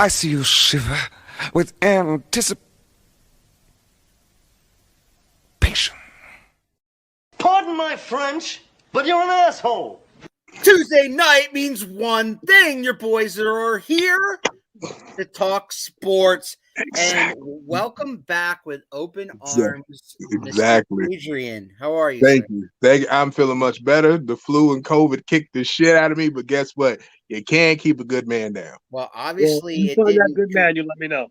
I see you shiver with anticipation. Pardon my French, but you're an asshole. Tuesday night means one thing. Your boys are here to talk sports. And welcome back with open arms, Exactly. Mr. Adrian. How are you? Thank you. I'm feeling much better. The flu and COVID kicked the shit out of me, but guess what? You can't keep a good man down. Well, obviously, you find that good man, you let me know.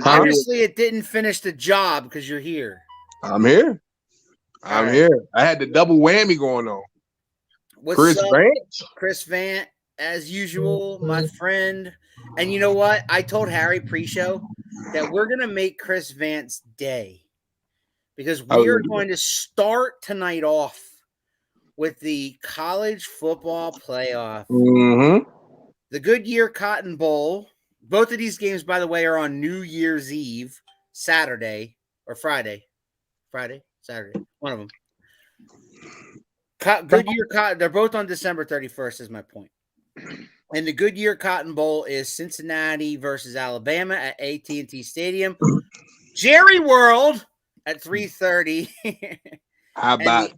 Obviously, it didn't finish the job because you're here. I'm here. I'm here. I had the double whammy going on. What's Chris up, Vance? Chris Vant, as usual, my friend. And you know what? I told Harry pre-show that we're going to make Chris Vance's day because we are going to start tonight off with the college football playoff. Mm-hmm. The Goodyear Cotton Bowl. Both of these games, by the way, are on New Year's Eve, Saturday or Friday. Saturday. One of them. Goodyear Cotton. They're both on December 31st, is my point. And the Goodyear Cotton Bowl is Cincinnati versus Alabama at AT&T Stadium. Jerry World at 3:30. How about?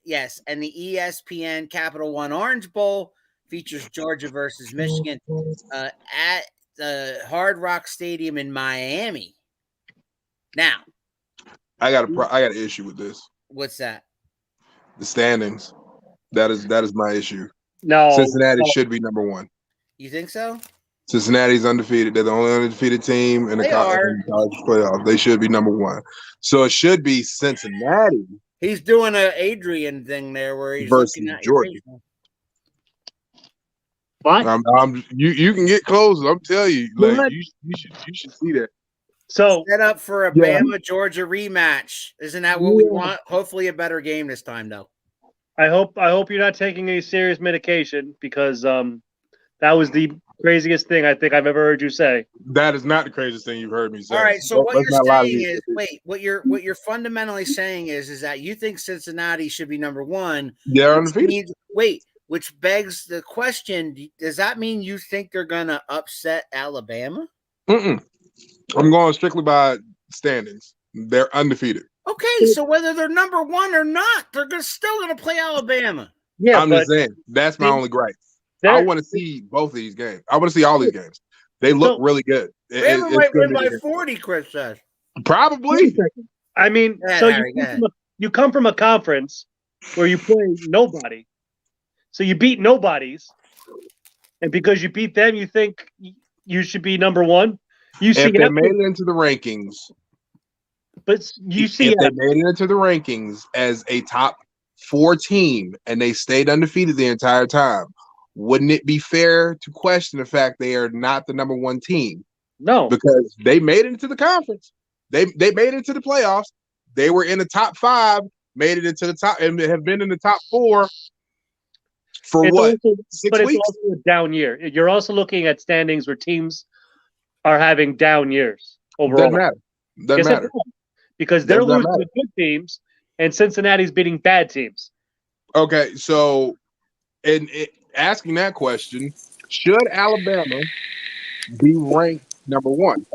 Yes, and the ESPN Capital One Orange Bowl features Georgia versus Michigan at the Hard Rock Stadium in Miami. Now, I got an issue with this. What's that? The standings. That is my issue. No, Cincinnati should be number one. You think so? Cincinnati's undefeated. They're the only undefeated team in the college playoff. They should be number one. So it should be Cincinnati. He's doing an Adrian thing there where he's versus looking at Georgia. What? You can get close. I'm telling you, like you should see that. So set up for a Bama Georgia rematch. Isn't that what we want? Hopefully, a better game this time, though. I hope you're not taking any serious medication because that was the craziest thing I think I've ever heard you say. That is not the craziest thing you've heard me say. All right, so what you're saying is, what you're fundamentally saying is that you think Cincinnati should be number one. They're undefeated. Which begs the question: does that mean you think they're gonna upset Alabama? I'm going strictly by standings. They're undefeated. Okay, so whether they're number one or not, they're still going to play Alabama. Yeah, I'm just saying that's my only gripe. I want to see both of these games. I want to see all these games. They look really good. Bama might win by 40, Chris says. Probably. I mean, so you come from a conference where you play nobody. So you beat nobodies. And because you beat them, you think you should be number one? If they made it into the rankings. But you see, if they made it into the rankings as a top 4 team and they stayed undefeated the entire time, wouldn't it be fair to question the fact they are not the number 1 team? No, because they made it into the conference. They made it into the playoffs. They were in the top 5, made it into the top, and have been in the top 4 for it's what? Also, 6 but weeks? It's also a down year. You're also looking at standings where teams are having down years overall. Doesn't matter. Because they're losing to good teams, and Cincinnati's beating bad teams. Okay, so asking that question, should Alabama be ranked number 1?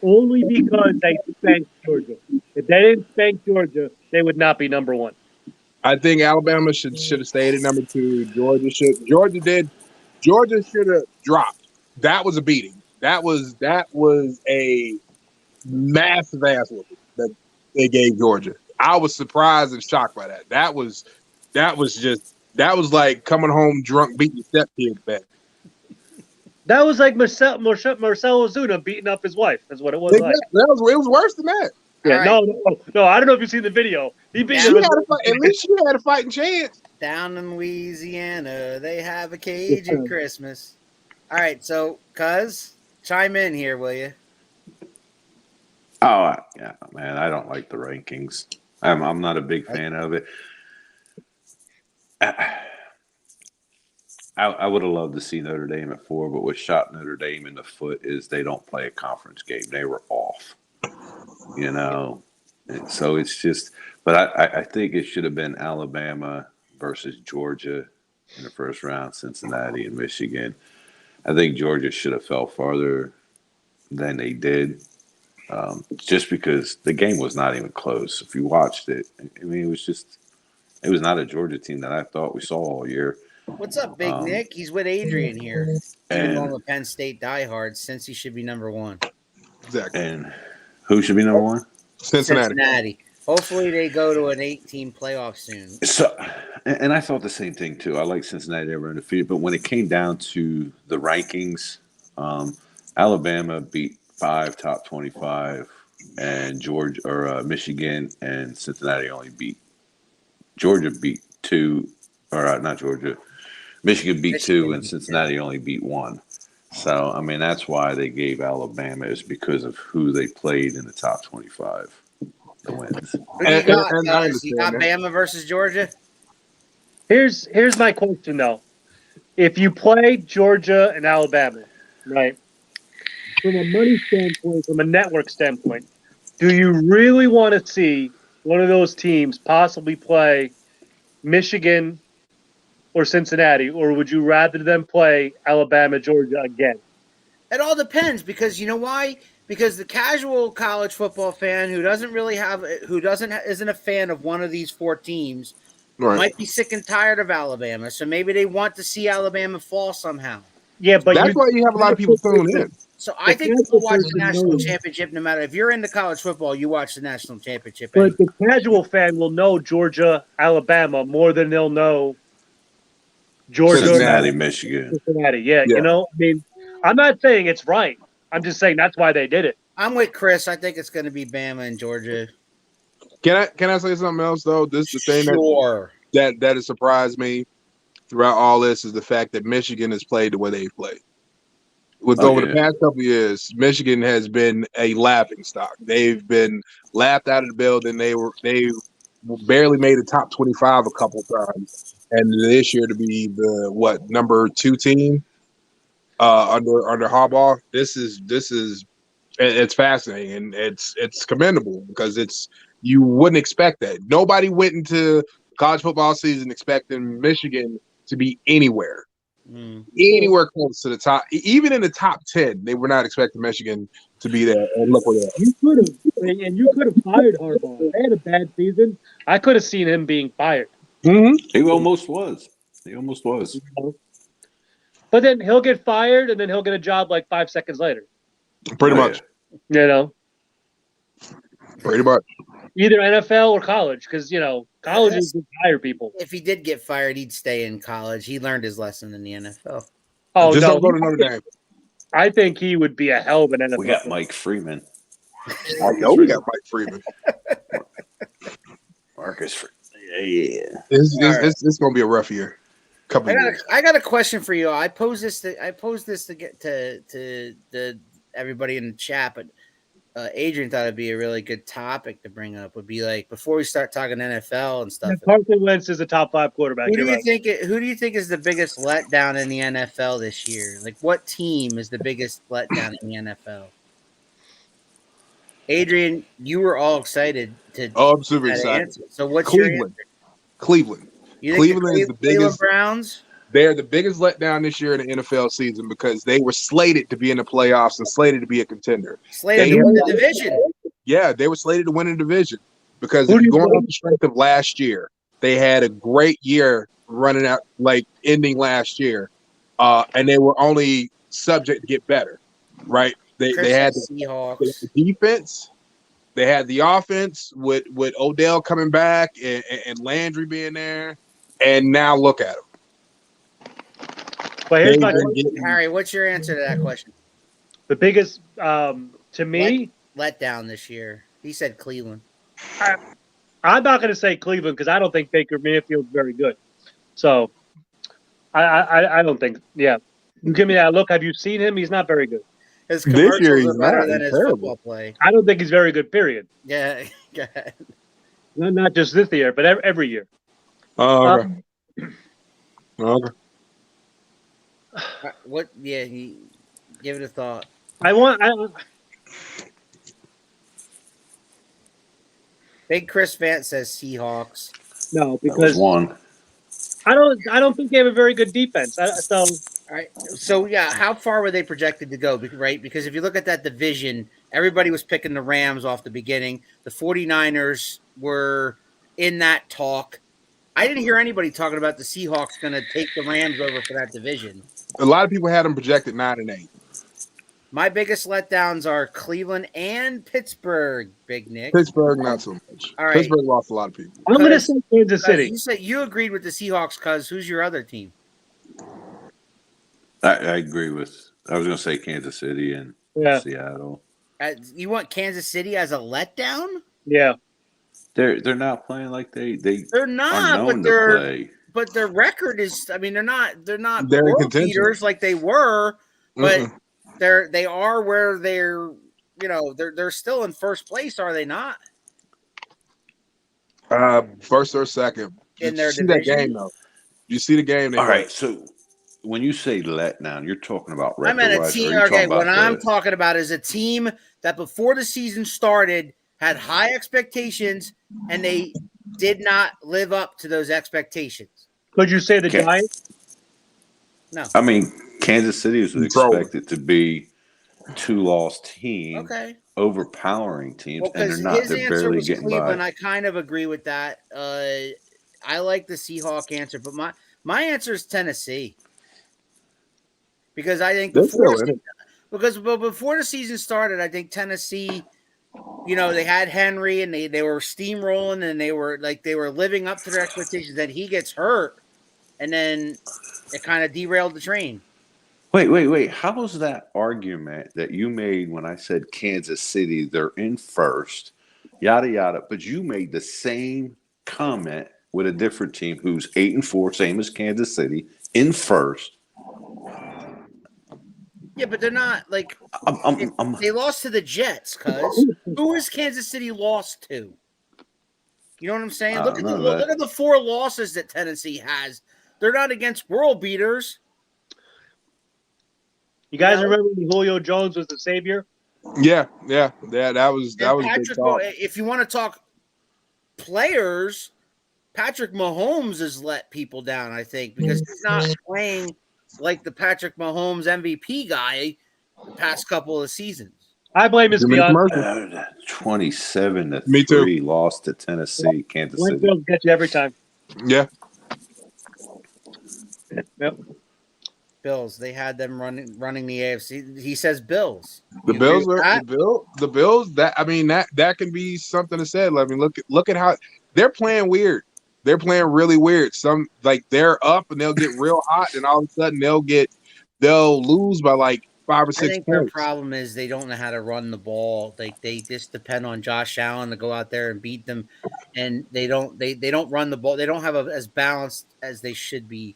Only because they spanked Georgia. If they didn't spank Georgia, they would not be number 1. I think Alabama should have stayed at number 2. Georgia should have dropped. That was a beating. That was a massive ass whooping that they gave Georgia. I was surprised and shocked by that. That was like coming home drunk beating your stepkids back. That was like Marcelo Ozuna beating up his wife. That's what it was like. It was worse than that. Yeah, right. No. I don't know if you've seen the video. He beat him. At least she had a fighting chance. Down in Louisiana, they have a Cajun Christmas. All right, so Cuz, chime in here, will you? Oh yeah, man, I don't like the rankings. I'm not a big fan of it. I would have loved to see Notre Dame at 4, but what shot Notre Dame in the foot is they don't play a conference game. They were off, And so it's just. But I think it should have been Alabama versus Georgia in the first round, Cincinnati and Michigan. I think Georgia should have fell farther than they did, just because the game was not even close. If you watched it, I mean, it was not a Georgia team that I thought we saw all year. What's up, Big Nick? He's with Adrian here. Even though I'm And a Penn State diehard, since he should be number one. Exactly. and who should be number one? Cincinnati. Hopefully they go to an 8-team playoff soon. So, and I thought the same thing too. I like Cincinnati; they were undefeated, but when it came down to the rankings, Alabama beat 5 top 25, and Georgia or Michigan and Cincinnati only beat. Georgia beat 2, or not Georgia. Michigan beat 2, and Cincinnati only beat 1. So, I mean, that's why they gave Alabama, is because of who they played in the top 25. The wins. Who do you got, guys? You got Bama versus Georgia? Here's my question though. If you play Georgia and Alabama, right, from a money standpoint, from a network standpoint, do you really want to see one of those teams possibly play Michigan or Cincinnati, or would you rather them play Alabama, Georgia again? It all depends, because you know why? Because the casual college football fan who isn't a fan of one of these 4 teams might be sick and tired of Alabama. So maybe they want to see Alabama fall somehow. Yeah, but that's why you have a lot of people tuning in. So I think people watch the national championship no matter. If you're into college football, you watch the national championship. But the casual fan will know Georgia, Alabama more than they'll know Georgia, Cincinnati, Michigan. Cincinnati, yeah. You know, I mean, I'm not saying it's right. I'm just saying that's why they did it. I'm with Chris. I think it's going to be Bama and Georgia. Can I say something else though? This is the thing that has surprised me throughout all this is the fact that Michigan has played the way they've played. Over the past couple of years, Michigan has been a laughing stock. They've been laughed out of the building. They barely made the top 25 a couple times, and this year to be the number 2 team under Harbaugh. This is it's fascinating, and it's commendable because you wouldn't expect that. Nobody went into college football season expecting Michigan to be anywhere close to the top. Even in the top 10, they were not expecting Michigan to be there. And look where they are. You could have fired Harbaugh. They had a bad season. I could have seen him being fired. Mm-hmm. He almost was. But then he'll get fired, and then he'll get a job like 5 seconds later. Pretty much. You know? Pretty much. Either NFL or college, because, college is to hire people. If he did get fired, he'd stay in college. He learned his lesson in the NFL. Oh, just don't go to Notre Dame. I think he would be a hell of an NFL. We got Mike Freeman. I know we got Mike Freeman. Marcus Freeman. Yeah. It's going to be a rough year. I got a question for you. I posed this to get to everybody in the chat, but Adrian thought it'd be a really good topic to bring up. Would be like, before we start talking NFL and stuff. Carson Wentz is a top 5 quarterback. Who do you think is the biggest letdown in the NFL this year? Like, what team is the biggest letdown in the NFL? Adrian, you were all excited to. Oh, I'm super excited. Answer. So what's Cleveland? Your answer? Cleveland. Cleveland is the biggest. Browns. They're the biggest letdown this year in the NFL season because they were slated to be in the playoffs and slated to be a contender. Slated to win the division. Yeah, they were slated to win the division because if you're going off the strength of last year, they had a great year running out, like ending last year, and they were only subject to get better, right? They had the defense, they had the offense with Odell coming back and Landry being there, and now look at them. But here's my question, Harry. What's your answer to that question? The biggest, to me, letdown this year. He said Cleveland. I'm not going to say Cleveland because I don't think Baker Mayfield's very good. So I don't think. Yeah, you give me that look. Have you seen him? He's not very good. His commercials are better than his football play. I don't think he's very good. Period. Yeah, go ahead. Not just this year, but every year. Okay. What? Yeah, give it a thought. Big Chris Vance says Seahawks. No, because one. I don't think they have a very good defense. All right. So, yeah, how far were they projected to go, right? Because if you look at that division, everybody was picking the Rams off the beginning. The 49ers were in that talk. I didn't hear anybody talking about the Seahawks going to take the Rams over for that division. A lot of people had them projected 9-8. My biggest letdowns are Cleveland and Pittsburgh, Big Nick. Pittsburgh, not so much. All right. Pittsburgh lost a lot of people. I'm going to say Kansas City. You said you agreed with the Seahawks, cuz who's your other team? I agree with. I was going to say Kansas City and Seattle. You want Kansas City as a letdown? Yeah. They're not playing like they're not, are known to play. But their record is. I mean, they're not they're world beaters like they were, but they are where they're. You know, they're still in first place, are they not? First or second in their division. That game though. You see the game. All right, so when you say letdown, you're talking about record. I meant a team. Okay, what I'm talking about is a team that before the season started had high expectations and they did not live up to those expectations. Could you say the Giants? No. I mean, Kansas City was expected to be 2-loss team, overpowering teams, and they're not. They're barely getting Cleveland. By. I kind of agree with that. I like the Seahawk answer, but my answer is Tennessee. Because I think before the season started, I think Tennessee, you know, they had Henry and they were steamrolling and they were living up to their expectations. Then he gets hurt, and then it kind of derailed the train. Wait. How was that argument that you made when I said Kansas City, they're in first, yada, yada, but you made the same comment with a different team who's 8-4, same as Kansas City, in first. Yeah, but they're not like they lost to the Jets, cuz who is Kansas City lost to? You know what I'm saying? Look at the 4 losses that Tennessee has. They're not against world beaters. You guys remember when Julio Jones was the savior? Yeah. That was Patrick. If you want to talk players, Patrick Mahomes has let people down. I think because he's not playing like the Patrick Mahomes MVP guy the past couple of seasons. I blame his fiance. 27-3 loss to Tennessee, Kansas City. Bills get you every time. Yeah. Yep. Bills. They had them running the AFC. He says Bills. The Bills are the Bills. That can be something to say. I mean, look at how they're playing weird. They're playing really weird. Some they're up and they'll get real hot, and all of a sudden they'll lose by like 5 or 6 points. Their problem is they don't know how to run the ball. They just depend on Josh Allen to go out there and beat them, and they don't run the ball. They don't have as balanced as they should be.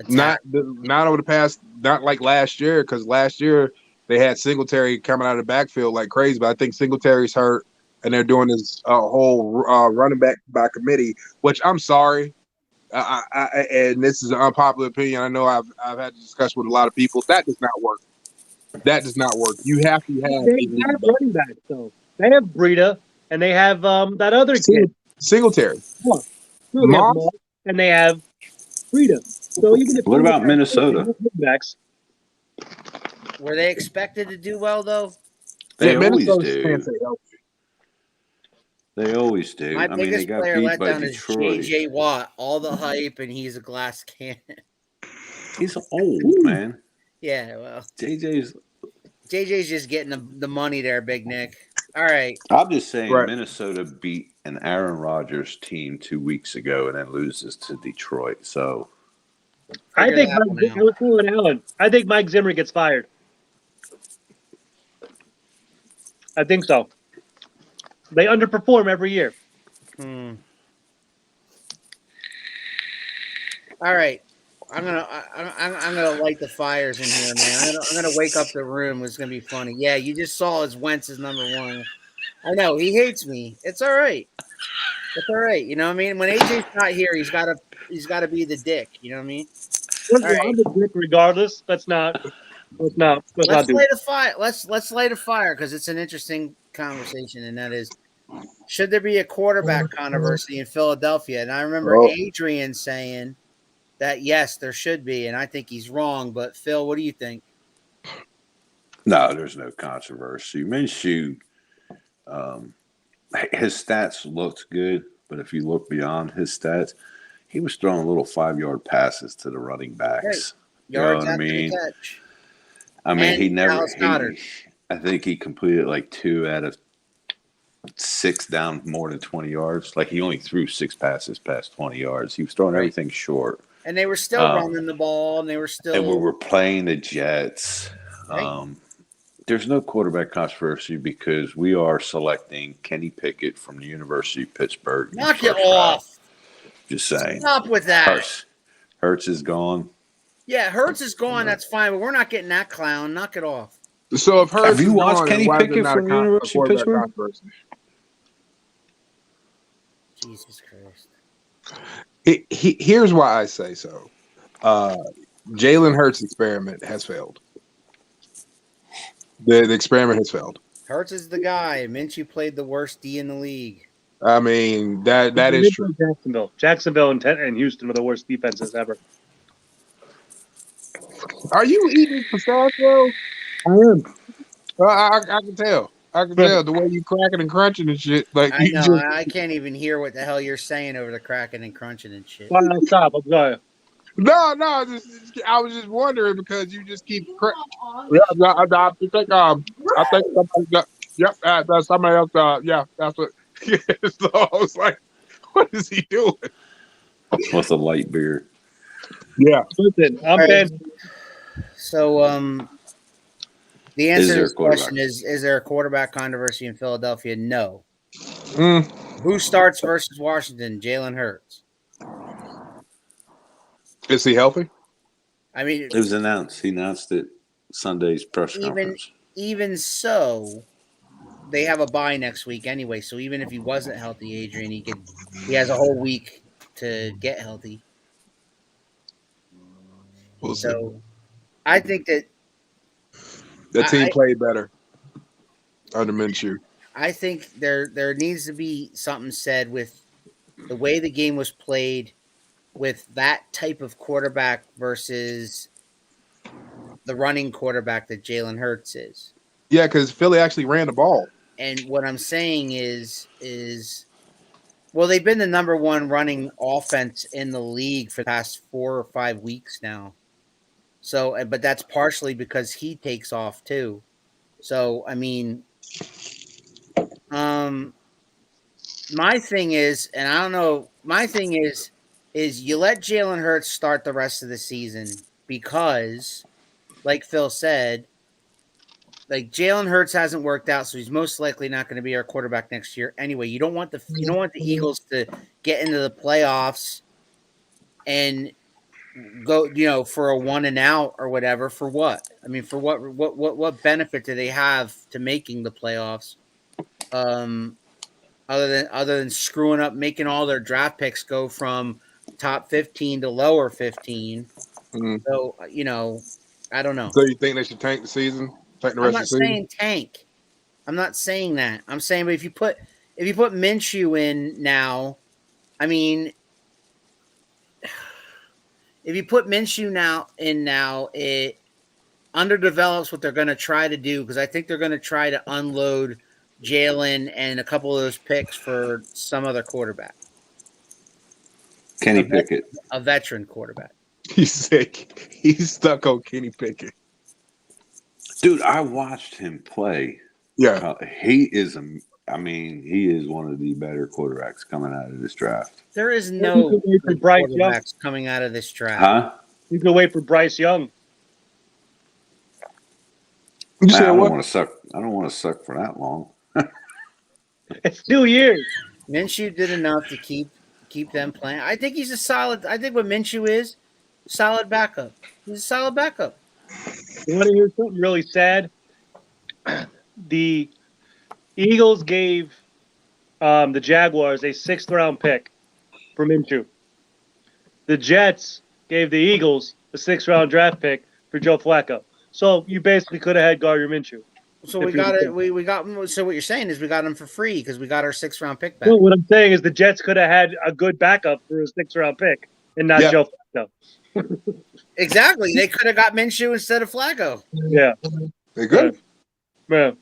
Not over the past, not like last year, because last year they had Singletary coming out of the backfield like crazy, but I think Singletary's hurt. And they're doing this whole running back by committee, which I'm sorry. And this is an unpopular opinion. I know I've had to discuss with a lot of people. That does not work. You have to have. They have running backs, though. They have Breida, and they have that other kid. Singletary. And they have Breida. So even if what about Minnesota? Backs. Were they expected to do well, though? They always do. They always do. My biggest player letdown is Detroit. J.J. Watt. All the hype, and he's a glass cannon. He's old, man. Yeah, well. JJ's just getting the money there, Big Nick. All right. I'm just saying Minnesota beat an Aaron Rodgers team 2 weeks ago and then loses to Detroit. So I think Mike Zimmer gets fired. I think so. They underperform every year. All right, I'm gonna light the fires in here, man. I'm gonna wake up the room. It's gonna be funny. Yeah, you just saw as Wentz is #1. I know he hates me. It's all right. It's all right. You know what I mean? When AJ's not here, he's gotta be the dick. You know what I mean? I'm the dick regardless. Let's light a fire. Let's light a fire because it's an interesting conversation, and that is, should there be a quarterback controversy in Philadelphia? And I remember Adrian saying that yes, there should be, and I think he's wrong. But Phil, what do you think? No, there's no controversy. Minshew, his stats looked good, but if you look beyond his stats, he was throwing little 5-yard passes to the running backs. Right. You know what I mean? Catch. I mean, and he never. Goddard. I think he completed like 2 out of 6 down more than 20 yards. Like he only threw 6 passes past 20 yards. He was throwing everything short. And they were still running the ball, and they were still. And we were playing the Jets. Right. There's no quarterback controversy because we are selecting Kenny Pickett from the University of Pittsburgh. Knock it off. Just saying. Stop with that. Hurts is gone. Yeah, Hurts is gone. That's fine, but we're not getting that clown. Knock it off. So if Hurts have you watched gone, Kenny Pickett from the University of Pittsburgh? Jesus Christ. Here's why I say so. Jalen Hurts' experiment has failed. The experiment has failed. Hurts is the guy. Minshew played the worst D in the league. I mean, that is true. Jacksonville and Houston are the worst defenses ever. Are you eating pistachio? I am. I can tell. I can tell the way you cracking and crunching and shit. Like I know. I can't even hear what the hell you're saying over the cracking and crunching and shit. Well, stop. I'm sorry. No. I was just wondering because you just keep. I think somebody. Yep, that's somebody else. Yeah, that's what. So I was like, "What is he doing?" What's a light beer? Yeah. Listen, I'm bad. So, the answer to this question is there a quarterback controversy in Philadelphia? No. Who starts versus Washington? Jalen Hurts. Is he healthy? I mean, it was announced. He announced it Sunday's press conference. Even so, they have a bye next week anyway. So even if he wasn't healthy, Adrian, he has a whole week to get healthy. So I think that the team played better under Minshew. I think there needs to be something said with the way the game was played with that type of quarterback versus the running quarterback that Jalen Hurts is. Yeah, because Philly actually ran the ball. And what I'm saying is well, they've been the number 1 running offense in the league for the past 4 or 5 weeks now. So, but that's partially because he takes off too. So, I mean, my thing is, and I don't know, my thing is you let Jalen Hurts start the rest of the season because, like Phil said, like Jalen Hurts hasn't worked out, so he's most likely not going to be our quarterback next year. Anyway, you don't want the Eagles to get into the playoffs and go, for a 1 and out or whatever. For what? I mean, for what benefit do they have to making the playoffs? Other than screwing up, making all their draft picks go from top 15 to lower 15. Mm-hmm. So, I don't know. So you think they should tank the season? Tank the rest of the season? I'm not saying tank. I'm not saying that. I'm saying, but if you put Minshew in now, I mean, if you put Minshew now, it underdevelops what they're going to try to do, because I think they're going to try to unload Jalen and a couple of those picks for some other quarterback. Kenny Pickett. A veteran quarterback. He's sick. He's stuck on Kenny Pickett. Dude, I watched him play. Yeah. He is one of the better quarterbacks coming out of this draft. There is no quarterbacks coming out of this draft. Huh? You can wait for Bryce Young. I don't want to suck for that long. It's 2 years. Minshew did enough to keep them playing. I think he's I think what Minshew is, solid backup. He's a solid backup. You want to hear something really sad? The Eagles gave the Jaguars a 6th-round pick for Minshew. The Jets gave the Eagles a 6th-round draft pick for Joe Flacco. So you basically could have had Gardner Minshew. So we got it. We got. So what you're saying is we got him for free because we got our 6th-round pick back. Well, what I'm saying is the Jets could have had a good backup for a 6th-round pick and not Joe No. Exactly. They could have got Minshew instead of Flacco. Yeah. They good. Yeah.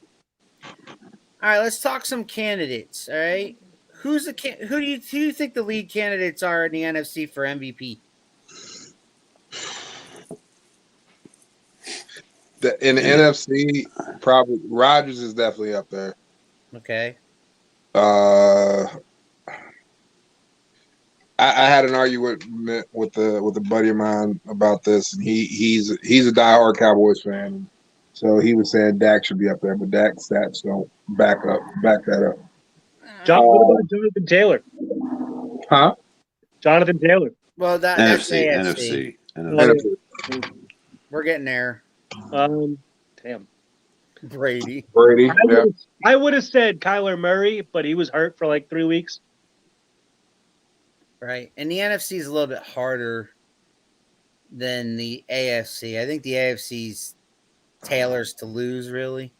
All right, let's talk some candidates. All right, who do you think the lead candidates are in the NFC for MVP? In the NFC, probably Rodgers is definitely up there. Okay. I had an argument with a buddy of mine about this, and he's a diehard Cowboys fan, so he was saying Dak should be up there, but Dak's stats don't back that up. What about Jonathan Taylor? Huh? Jonathan Taylor. Well, that's NFC. We're getting there. Damn. Brady. I would have said Kyler Murray, but he was hurt for like 3 weeks. Right. And the NFC is a little bit harder than the AFC. I think the AFC's Taylor's to lose, really.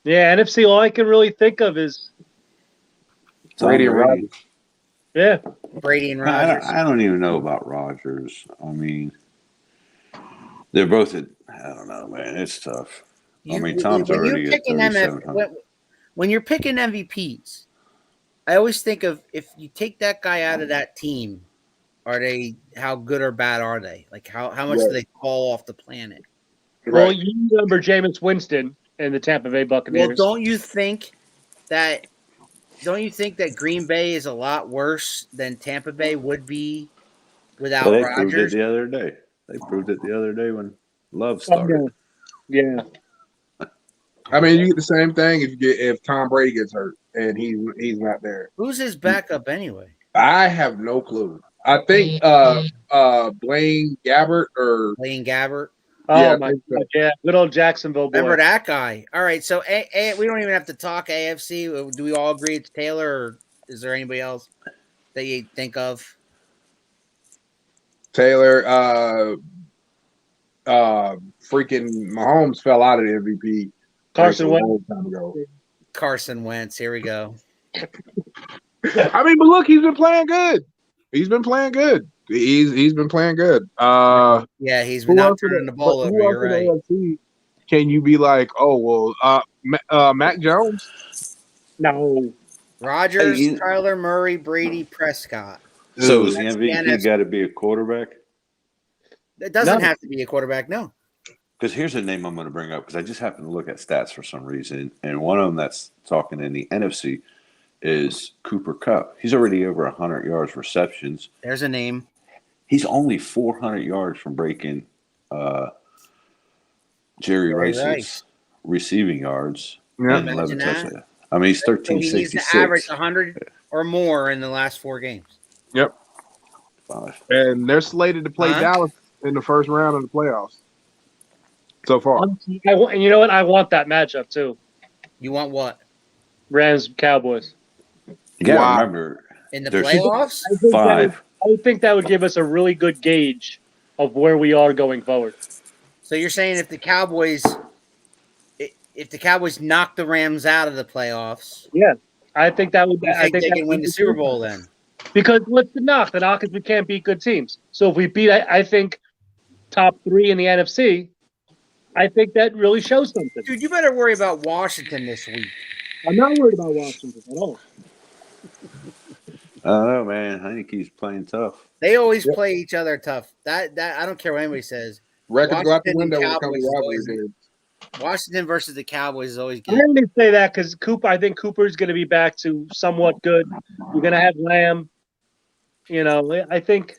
Yeah, NFC, all I can really think of is Brady and Rodgers. Yeah. Brady and Rodgers. I don't even know about Rodgers. I mean, they're both I don't know, man. It's tough. Tom's already at 3,700. When you're picking MVPs, I always think of if you take that guy out of that team, how good or bad are they? Like how much do they fall off the planet? Well, you remember Jameis Winston and the Tampa Bay Buccaneers. Well, don't you think that Green Bay is a lot worse than Tampa Bay would be without Rodgers? Rodgers? Proved it the other day. They proved it the other day when Love started. Yeah. I mean, you get the same thing if Tom Brady gets hurt and he's not there. Who's his backup anyway? I have no clue. I think Blaine Gabbert or Blaine Gabbert. Oh yeah, my God! Yeah, good old Jacksonville boy. Remember that guy? All right, so we don't even have to talk AFC. Do we all agree it's Taylor, or is there anybody else that you think of? Taylor. Freaking Mahomes fell out of the MVP. Carson Wentz. A long time ago. Carson Wentz. Here we go. I mean, but look, he's been playing good. He's been playing good. He's been playing good. Yeah, he's been not turning the ball over. You're right. AFC, can you be like, oh well, Mac Jones? No. Rodgers, Kyler Murray, Brady, Prescott. So is the MVP got to be a quarterback? It doesn't have to be a quarterback, no. Because here's a name I'm going to bring up because I just happened to look at stats for some reason, and one of them that's talking in the NFC is Cooper Kupp. He's already over 100 yards receptions. There's a name. He's only 400 yards from breaking Jerry Rice's receiving yards. Yeah. And 11 touchdowns. I mean, he's 13.66. He needs to average 100 or more in the last 4 games. Yep. 5. And they're slated to play Dallas in the first round of the playoffs. So far. And you know what? I want that matchup too. You want what? Rams Cowboys. You got to remember. In the playoffs? 5. I would think that would give us a really good gauge of where we are going forward. So you're saying if the Cowboys knock the Rams out of the playoffs, yeah, I think that would. I think they can win the Super Bowl then. Because what's the knock? The knock is we can't beat good teams. So if we beat, I think, top 3 in the NFC, I think that really shows something. Dude, you better worry about Washington this week. I'm not worried about Washington at all. I don't know, man. I think he's playing tough. They always play each other tough. That I don't care what anybody says. Records go out the window when it comes to rivalry games. Washington versus the Cowboys is always good. I only say that because I think Cooper's going to be back to somewhat good. You're going to have Lamb. You know, I think.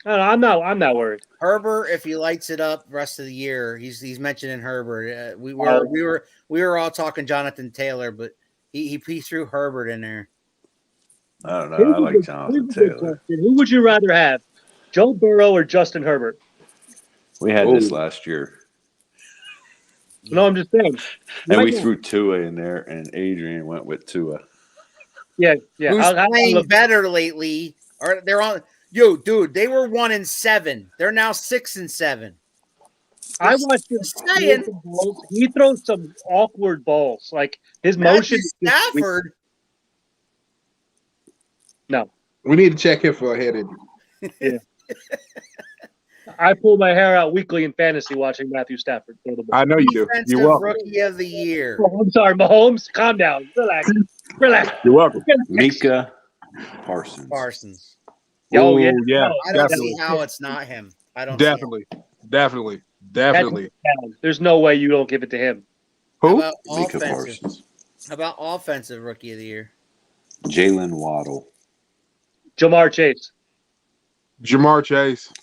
I don't know, I'm not worried. Herbert, if he lights it up the rest of the year, he's mentioning Herbert. We were all talking Jonathan Taylor, but he threw Herbert in there. I don't know. I like Jonathan Taylor. Who would you rather have, Joe Burrow or Justin Herbert? We had this last year. No, I'm just saying. And we threw Tua in there, and Adrian went with Tua. Yeah. Who's playing better lately? Or they're on. Yo, dude, they were 1-7. They're now 6-7. I watched him saying he throws some awkward balls. Like his motion. Stafford. No. We need to check him for a head injury. Yeah. I pull my hair out weekly in fantasy watching Matthew Stafford throw the ball. I know you do. You're Defensive welcome. Rookie of the Year. Oh, I'm sorry, Mahomes. Calm down. Relax. You're welcome. Mika Parsons. Oh, yeah. Ooh, yeah, I don't definitely. see how it's not him. I don't Definitely. Definitely. There's no way you don't give it to him. How Who? about Mika offensive? Parsons. How about offensive Rookie of the Year? Jalen Waddle. Jamar Chase. Jamar Chase.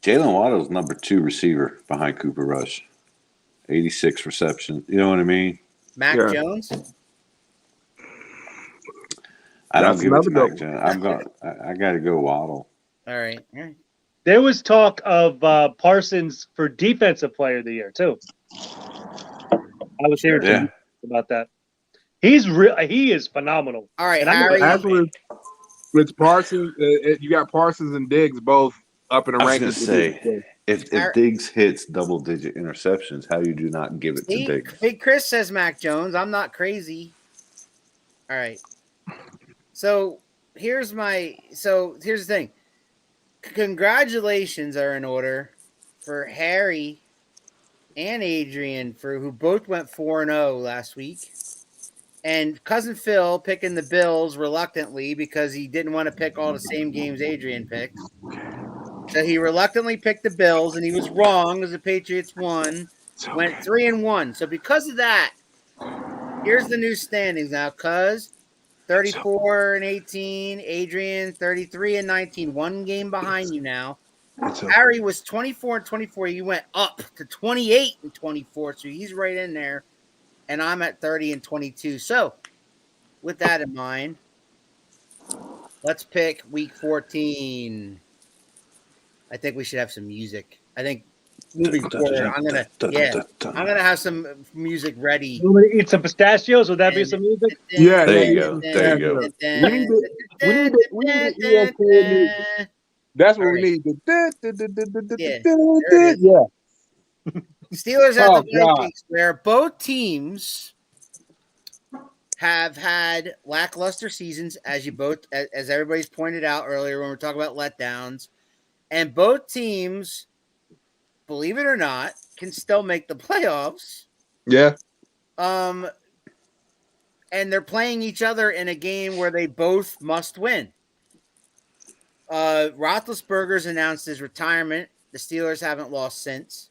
Jalen Waddle's number 2 receiver behind Cooper Rush. 86 receptions. You know what I mean? Mac Yeah. Jones. I don't That's give it to another Mac good Jones. I got to go Waddle. All right. There was talk of Parsons for Defensive Player of the Year, too. I was hearing Yeah. about that. He is phenomenal. All right, And Harry. Actually, with Parsons, you got Parsons and Diggs both up in the I was rankings. going to say, if Diggs hits double-digit interceptions, how you do not give it to Diggs? Big Chris says Mac Jones. I'm not crazy. All right. So here's the thing. Congratulations are in order for Harry and Adrian who both went 4-0 last week. And Cousin Phil picking the Bills reluctantly because he didn't want to pick all the same games Adrian picked. So he reluctantly picked the Bills, and he was wrong as the Patriots won. Went 3-1. So because of that, here's the new standings now. Cuz 34-18, Adrian 33-19, 1 game behind you now. Harry was 24-24. You went up to 28-24, so he's right in there. And I'm at 30-22. So, with that in mind, let's pick week 14. I think we should have some music. I think moving forward, I'm gonna have some music ready. You want to eat some pistachios? Would that be some music? Yeah, There you go. We need ESPN. That's what we need. Yeah. Steelers at the Vikings, where both teams have had lackluster seasons, as everybody's pointed out earlier when we were talking about letdowns, and both teams, believe it or not, can still make the playoffs. Yeah. And they're playing each other in a game where they both must win. Roethlisberger's announced his retirement. The Steelers haven't lost since.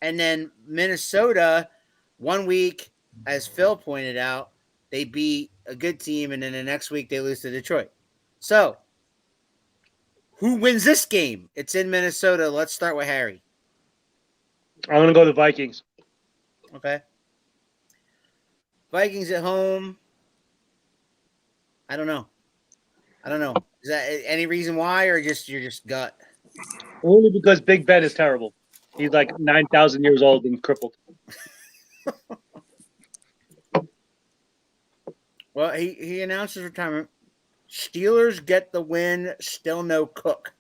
And then Minnesota, 1 week, as Phil pointed out, they beat a good team, and then the next week they lose to Detroit. So, who wins this game? It's in Minnesota. Let's start with Harry. I'm going to go the Vikings. Okay. Vikings at home. I don't know. Is that any reason why, or you're just gut? Only because Big Ben is terrible. He's like 9,000 years old and crippled. Well, he announced his retirement. Steelers get the win. Still no Cook.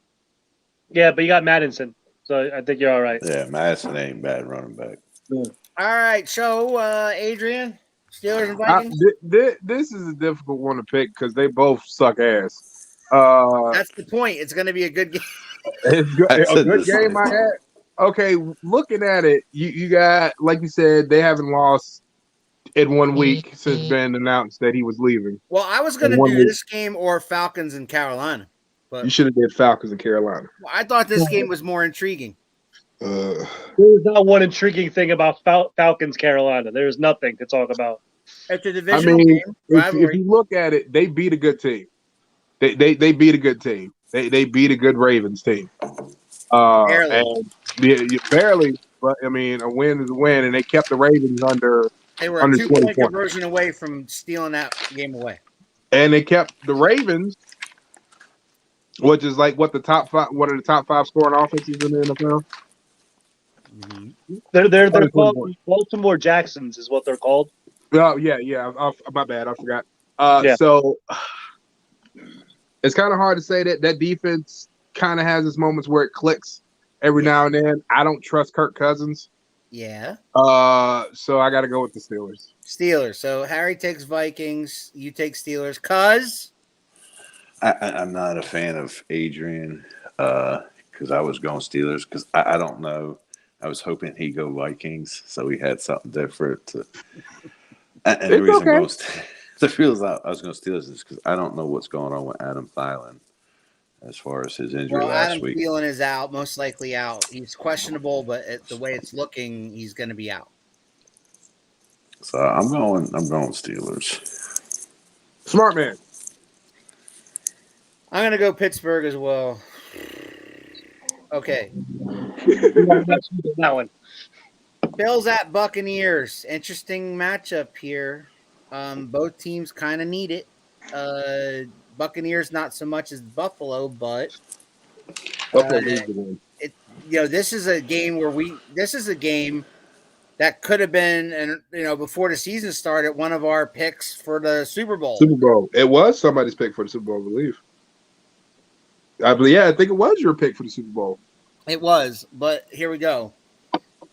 Yeah, but you got Madison, so I think you're all right. Yeah, Madison ain't bad running back. Yeah. All right, so Adrian, Steelers and Vikings. This is a difficult one to pick because they both suck ass. That's the point. It's going to be a good game. It's a good game. Okay, looking at it, you got, like you said, they haven't lost in 1 week since Ben announced that he was leaving. Well, I was going to do this game or Falcons and Carolina. But you should have did Falcons and Carolina. I thought this game was more intriguing. There's not one intriguing thing about Falcons Carolina. There's nothing to talk about. It's a divisional game. If you look at it, they beat a good team. They beat a good team. They beat a good Ravens team. Barely, but I mean, a win is a win, and they kept the Ravens under. They were a 2-point conversion away from stealing that game away. And they kept the Ravens, which is like one of the top 5 scoring offenses in the NFL. Mm-hmm. They're called Baltimore Jacksons, is what they're called. Oh yeah. My bad, I forgot. Yeah. So it's kind of hard to say that defense kind of has its moments where it clicks every now and then. I don't trust Kirk Cousins. Yeah. So I got to go with the Steelers. So Harry takes Vikings. You take Steelers. Cuz I'm not a fan of Adrian because I was going Steelers because I don't know. I was hoping he'd go Vikings, so we had something different. And the reason okay. I was going Steelers is because I don't know what's going on with Adam Thielen as far as his injury last Adam week. Thielen is out, most likely out. He's questionable, but the way it's looking, he's going to be out. So I'm going Steelers. Smart man. I'm going to go Pittsburgh as well. Okay. That one. Bills at Buccaneers. Interesting matchup here. Both teams kind of need it. Buccaneers not so much as Buffalo, but this is a game that could have been, and before the season started, one of our picks for the Super Bowl. It was somebody's pick for the Super Bowl, I believe. I think it was your pick for the Super Bowl. It was, but here we go.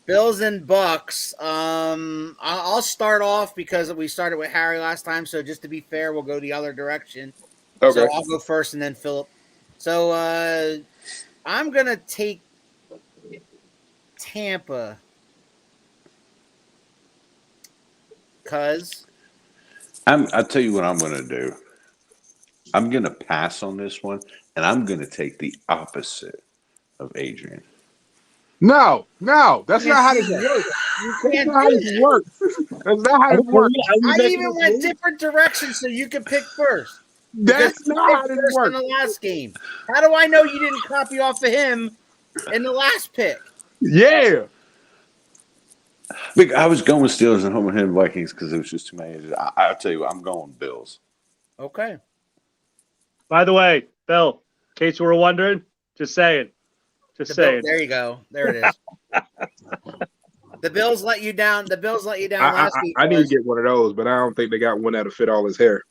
Bills and Bucks. I'll start off because we started with Harry last time, so just to be fair, we'll go the other direction. Okay. So I'll go first and then Philip. So I'm gonna take Tampa because I'll tell you what I'm going to do. I'm going to pass on this one, and I'm going to take the opposite of Adrian. No, that's not how this works. That's not how this works. That's not how this works. I even went different directions so you could pick first. That's not how this works. In the last game. How do I know you didn't copy off of him in the last pick? Yeah. I was going with Steelers and home and him Vikings because it was just too many. I'll tell you what, I'm going Bills. Okay. By the way, Bill, in case you were wondering, just saying. There you go. There it is. The Bills let you down. Last week. I need to get one of those, but I don't think they got one that'll fit all his hair.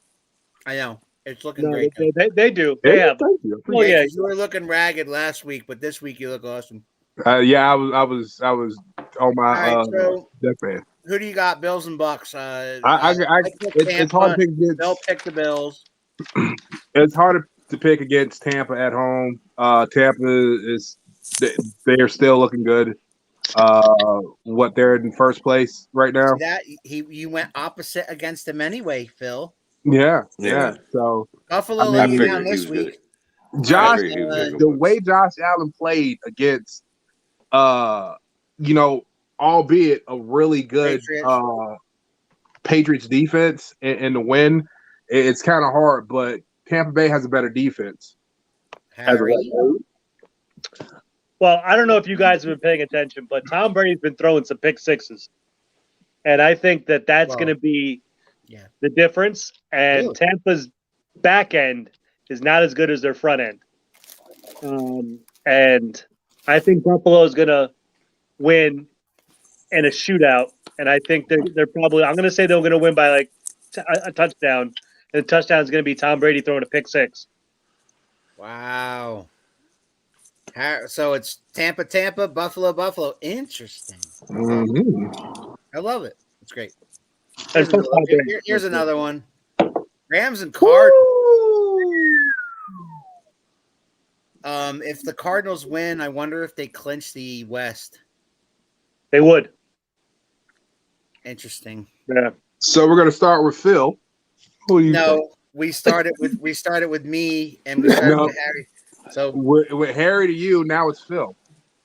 I know. It's looking great. They do. They have. Thank you. Oh yeah, you were looking ragged last week, but this week you look awesome. I was on my deathbed. Who do you got? Bills and Bucks. It's hard to pick against. They'll pick the Bills. It's hard to pick against Tampa at home. Tampa they're still looking good. They're in first place right now. You went opposite against them anyway, Phil. Yeah. So Buffalo let you down this week. The way Josh Allen played against, albeit a really good Patriots defense in the win, it's kind of hard. But Tampa Bay has a better defense. Well, I don't know if you guys have been paying attention, but Tom Brady's been throwing some pick sixes, and I think that's going to be the difference. And Tampa's back end is not as good as their front end. And I think Buffalo is going to win in a shootout. And I think they're probably – I'm going to say they're going to win by like a touchdown. And the touchdown is going to be Tom Brady throwing a pick six. Wow. So it's Tampa, Buffalo. Interesting. Mm-hmm. I love it. It's great. Here's another one. Rams and Cardinals. If the Cardinals win, I wonder if they clinch the West. They would. Interesting. Yeah. So we're gonna start with Phil. Who do you think? we started with me and we started with Harry. So with Harry to you, now it's Phil.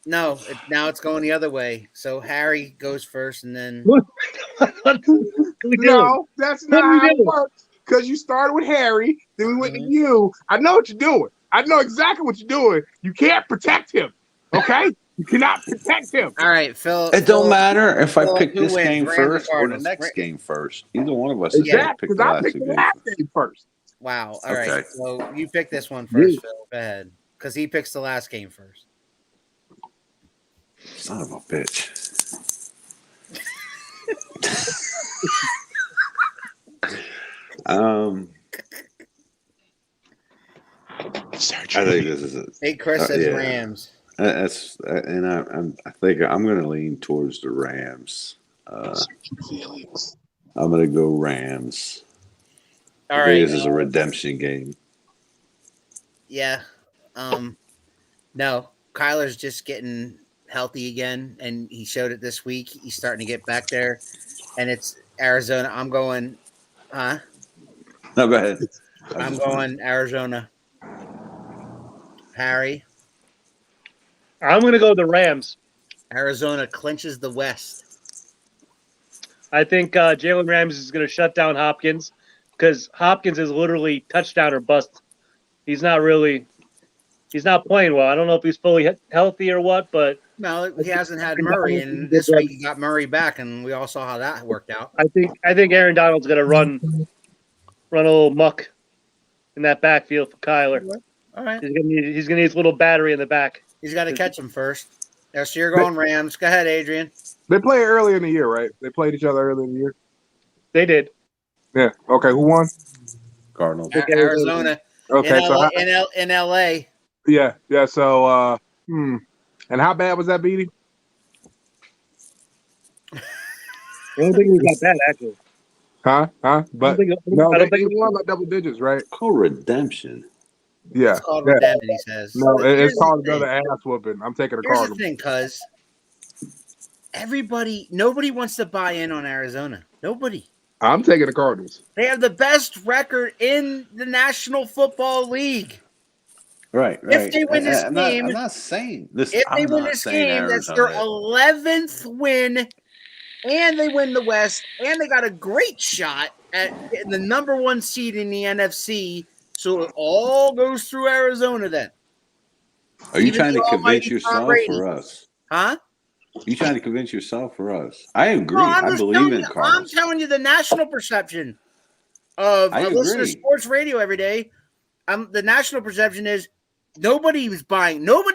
No, now it's going the other way. So Harry goes first, and then no, that's not how it works. Because you started with Harry, then we went to you. I know what you're doing. I know exactly what you're doing. You can't protect him. Okay, you cannot protect him. All right, Phil. It don't matter if I pick this game first or the next game first. Either one of us is going to pick the last game first. Wow. All right. So you pick this one first, Phil. Go ahead. Because he picks the last game first. Son of a bitch. I think this is it. Hey, Chris says Rams. I think I'm going to lean towards the Rams. I'm going to go Rams. All right. This is a redemption game. Yeah. No, Kyler's just getting healthy again, and he showed it this week. He's starting to get back there, and it's Arizona. I'm going, huh? No, go ahead. I'm going Arizona. Harry, I'm going to go the Rams. Arizona clinches the West. I think Jalen Ramsey is going to shut down Hopkins because Hopkins is literally touchdown or bust. He's not playing well. I don't know if he's fully healthy or what, but No, he hasn't had Murray, and this week he got Murray back, and we all saw how that worked out. I think Aaron Donald's going to run a little muck in that backfield for Kyler. All right. He's going to need his little battery in the back. He's got to catch him first. Yeah, so you're going Rams. Go ahead, Adrian. They played early in the year, right? They played each other early in the year. They did. Yeah. Okay. Who won? Cardinals. Arizona. Okay. In LA. Yeah. So, and how bad was that beating? I don't think he got bad, actually. Huh? But I don't think they won by double digits, right? Co-redemption. Yeah. It's called redemption, he says. No, it's called another ass whooping. I'm taking the Here's Cardinals. the thing, cuz nobody wants to buy in on Arizona. Nobody. I'm taking the Cardinals. They have the best record in the National Football League. Right. If they win this game, I'm not saying this. If they win this game, that's their 11th win, and they win the West, and they got a great shot at getting the number 1 seed in the NFC. So it all goes through Arizona then. Are you trying to convince yourself or us? Huh? Are you trying to convince yourself or us? I agree. No, I believe in Cardinals. I'm telling you the national perception of I listen to sports radio every day. The national perception is nobody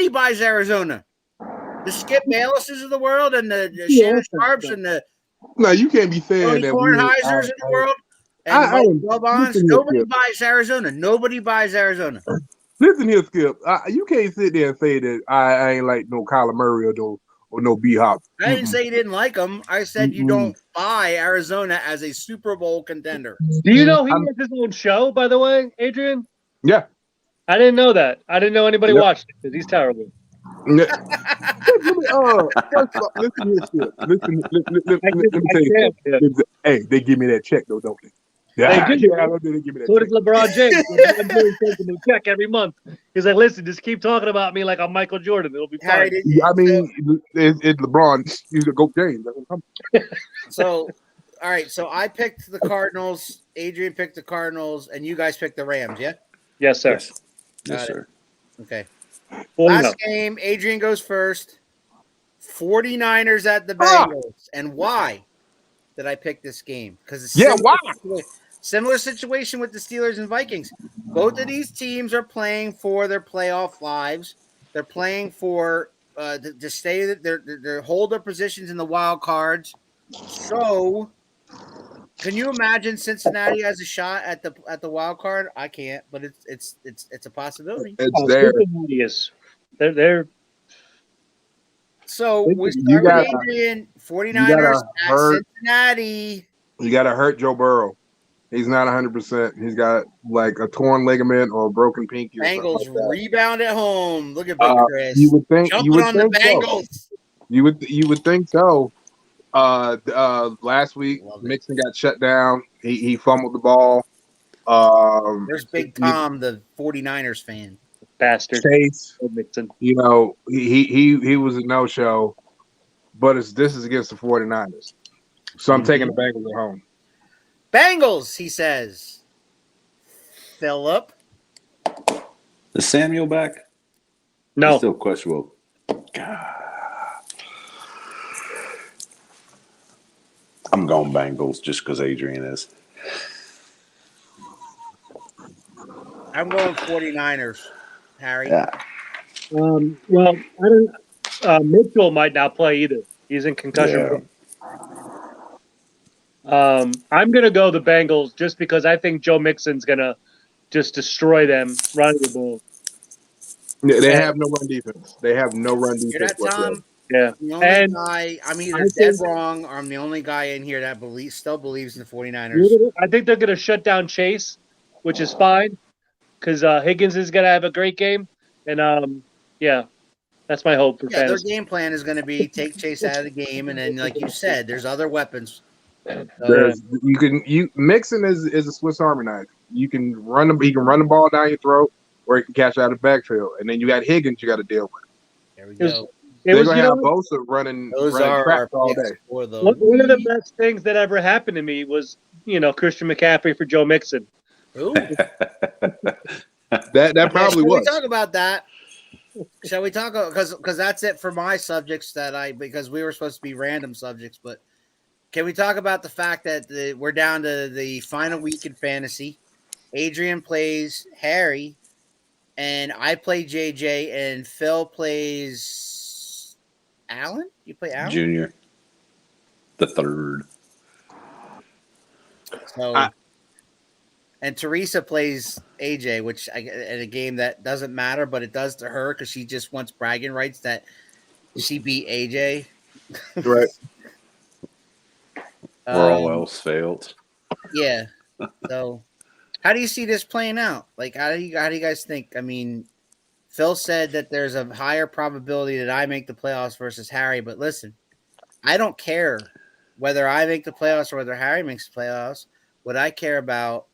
buys Arizona. The Skip Baylesses of the world and the Shannon Sharps and the you can't be saying that Kornheisers of the world and nobody buys Arizona. Nobody buys Arizona. Listen here, Skip. You can't sit there and say that I ain't like no Kyler Murray or no B-Hop. I didn't say you didn't like them. I said you don't buy Arizona as a Super Bowl contender. Do you know he has his own show, by the way, Adrian? Yeah. I didn't know that. I didn't know anybody watched it because he's terrible. First of all, listen here, Skip. Let me tell you something. Hey, they give me that check, though, don't they? Yeah, they give me that so check. does LeBron James. LeBron James takes a new check every month. He's like, listen, just keep talking about me like I'm Michael Jordan. It'll be fine. I mean, it's LeBron. He's a GOAT James. So, all right. So I picked the Cardinals. Adrian picked the Cardinals, and you guys picked the Rams, yeah? Yes, sir. Yes, sir. Okay. Last game, Adrian goes first. 49ers at the Bengals. And why did I pick this game? Because why? Similar situation with the Steelers and Vikings. Both of these teams are playing for their playoff lives. They're playing for to stay their hold their positions in the wild cards. So, can you imagine Cincinnati has a shot at the wild card? I can't, but it's a possibility. It's there. They're So we start with Adrian. 49ers at Cincinnati. You got to hurt Joe Burrow. He's not 100%. He's got like a torn ligament or a broken pinky. Bengals rebound at home. Look at Big Chris. You would think jumping on the Bengals. So. You would think so. Last week Mixon got shut down. He fumbled the ball. There's Big Tom, the 49ers fan. Bastard. Chase, you know, he was a no-show, but this is against the 49ers. So I'm taking the Bengals at home. Bengals, he says. Philip. Is Samuel back? No. He's still questionable. God. I'm going Bengals just because Adrian is. I'm going 49ers, Harry. Yeah. Well, I don't. Mitchell might not play either. He's in concussion. I'm going to go the Bengals just because I think Joe Mixon's going to just destroy them running the ball. They have no run defense. They have no run defense. You're that Tom? Yeah. The only guy, I'm either dead wrong or I'm the only guy in here that still believes in the 49ers. I think they're going to shut down Chase, which is fine. because Higgins is gonna have a great game, and yeah, that's my hope for Yeah, their fantasy. game plan is going to be take Chase out of the game, and then, like you said, there's other weapons. Mixon is a Swiss Army knife. You can run him. He can run the ball down your throat, or he can catch out of the backfield. And then you got Higgins. You got to deal with. There we go. They're gonna have Bosa running. Those are our all picks day. for the one of the best things that ever happened to me was Christian McCaffrey for Joe Mixon. Ooh. that probably was. We talk about that. Shall we talk because that's it for my subjects because we were supposed to be random subjects, but can we talk about the fact that we're down to the final week in fantasy? Adrian plays Harry, and I play JJ, and Phil plays Alan. You play Alan Junior, the third. So, and Teresa plays AJ, which in a game that doesn't matter, but it does to her because she just wants bragging rights that she beat AJ. Right. Where all else failed. Yeah. So, how do you see this playing out? Like, how do you guys think? I mean, Phil said that there's a higher probability that I make the playoffs versus Harry, but listen, I don't care whether I make the playoffs or whether Harry makes the playoffs. What I care about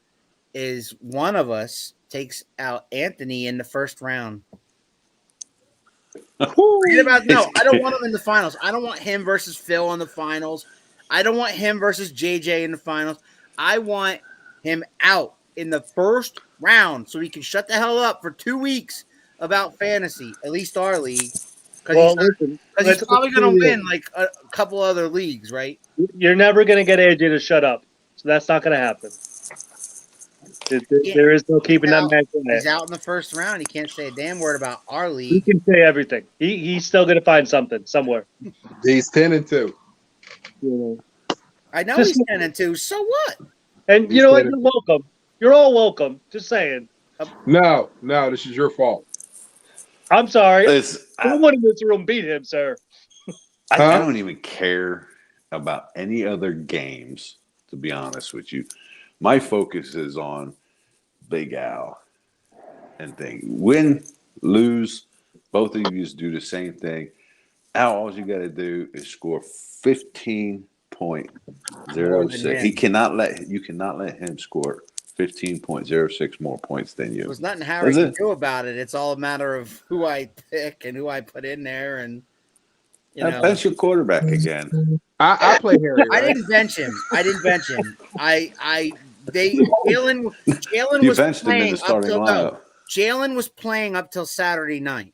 is one of us takes out Anthony in the first round. I don't want him in the finals. I don't want him versus Phil in the finals. I don't want him versus JJ in the finals. I want him out in the first round so he can shut the hell up for 2 weeks about fantasy, at least our league. Because he's probably going to win like a couple other leagues, right? You're never going to get AJ to shut up. So that's not going to happen. There is no keeping that man quiet. He's out in the first round. He can't say a damn word about our league. He can say everything. He's still going to find something somewhere. He's 10-2. I know he's 10-2. So what? And you know what? You're welcome. You're all welcome. Just saying. No, this is your fault. I'm sorry. Someone in this room beat him, sir. I don't even care about any other games, to be honest with you. My focus is on Big Al and thing. Win, lose, both of you do the same thing. Al, all you got to do is score 15.06. You cannot let him score 15.06 more points than you. There's nothing Harry can do about it. It's all a matter of who I pick and who I put in there, and that's your quarterback again. I play Harry. Right? I didn't bench him. Jalen was playing up till Jalen was playing up till Saturday night.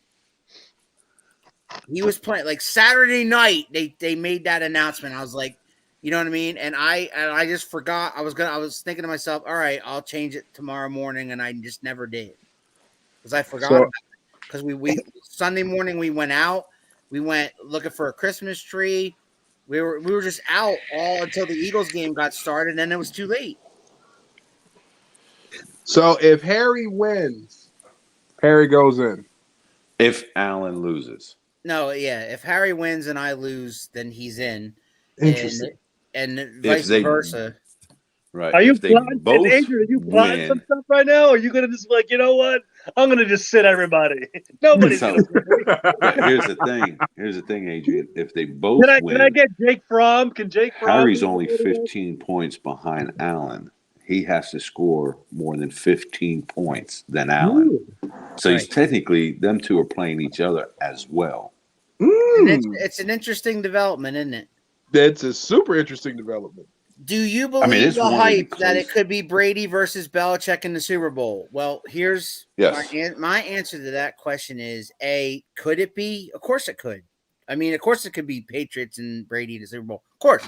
He was playing like Saturday night. They made that announcement. I was like, you know what I mean? And I just forgot. I was thinking to myself, all right, I'll change it tomorrow morning, and I just never did because I forgot about it. Because we Sunday morning we went out. We went looking for a Christmas tree. We were just out all until the Eagles game got started, and then it was too late. So if Harry wins, Harry goes in. If Allen loses. No, yeah. If Harry wins and I lose, then he's in. Interesting. And vice versa. Right. Are you plotting some stuff right now? Or are you going to just be like, you know what? I'm going to just sit everybody. Nobody's going to Here's the thing, Adrian. If they both win. Can I get Jake Fromm? Can Jake Fromm? Harry's only 15 points behind Allen. He has to score more than 15 points than Allen. So he's technically, them two are playing each other as well. It's an interesting development, isn't it? That's a super interesting development. Do you believe the hype that it could be Brady versus Belichick in the Super Bowl? Well, here's my answer to that question is A, could it be? Of course it could. I mean, of course it could be Patriots and Brady in the Super Bowl. Of course.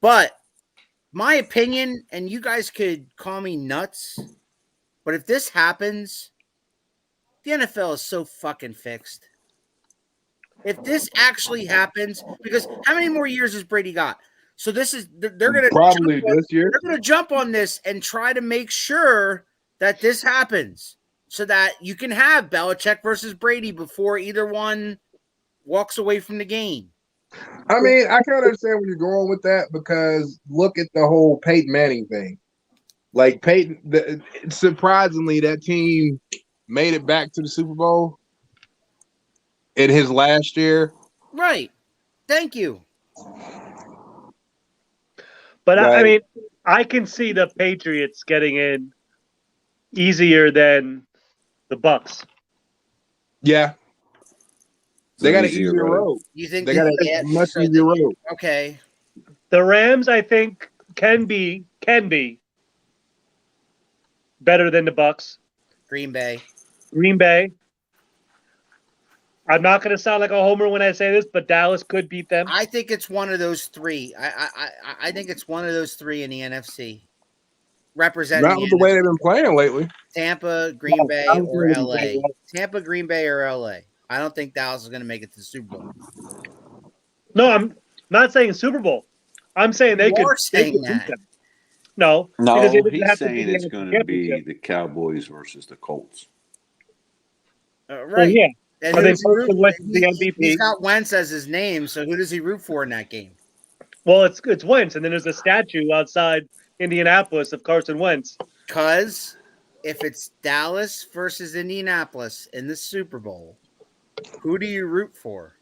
But my opinion, and you guys could call me nuts, but if this happens, the NFL is so fucking fixed. If this actually happens, because how many more years has Brady got? So they're going to probably this year. They're going to jump on this and try to make sure that this happens so that you can have Belichick versus Brady before either one walks away from the game. I mean, I kind of understand where you're going with that because look at the whole Peyton Manning thing. Like Peyton, surprisingly, that team made it back to the Super Bowl in his last year. Right. Thank you. But I mean, I can see the Patriots getting in easier than the Bucks. Yeah. They got an easier road. You think they got a much easier road? Okay. The Rams, I think, can be better than the Bucks. Green Bay. I'm not going to sound like a homer when I say this, but Dallas could beat them. I think it's one of those three. I think it's one of those three in the NFC. Representing not with the way they've been playing lately. Tampa, Green Bay, or LA. Tampa, Green Bay, or LA. I don't think Dallas is going to make it to the Super Bowl. No, I'm not saying Super Bowl. I'm saying they could saying beat that. them. No, he's saying it's going to be the Cowboys versus the Colts. Right. Well, yeah. And he's got Wentz as his name, so who does he root for in that game? Well, it's Wentz, and then there's a statue outside Indianapolis of Carson Wentz. Because if it's Dallas versus Indianapolis in the Super Bowl, who do you root for?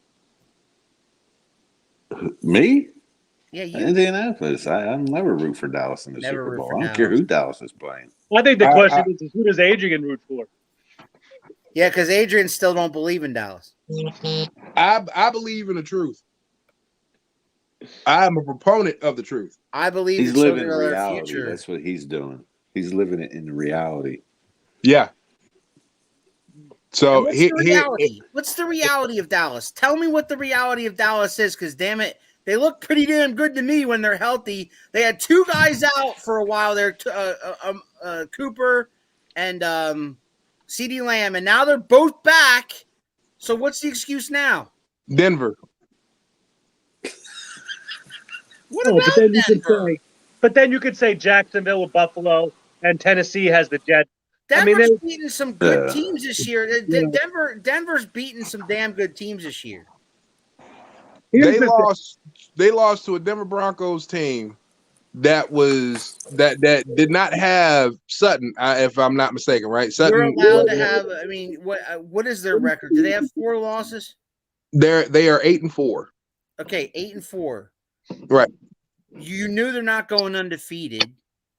Me? Yeah, you. Indianapolis. I'll never root for Dallas in the Super Bowl. I don't care who Dallas is playing. I think the question is who does Adrian root for? Yeah, because Adrian still don't believe in Dallas. I believe in the truth. I'm a proponent of the truth. I believe he's living in reality. Future. That's what he's doing. He's living it in reality. Yeah. So what's the reality of Dallas? Tell me what the reality of Dallas is, because damn it, they look pretty damn good to me when they're healthy. They had two guys out for a while there, Cooper and CeeDee Lamb, and now they're both back. So what's the excuse now? Denver. But then you could say Jacksonville with Buffalo, and Tennessee has the Jets. Denver's beating some good teams this year. Denver's beating some damn good teams this year. They lost to a Denver Broncos team that did not have Sutton, if I'm not mistaken, right? Sutton. You're allowed to have. I mean, what is their record? Do they have 4 losses? They are 8-4. Okay, 8-4. Right. You knew they're not going undefeated.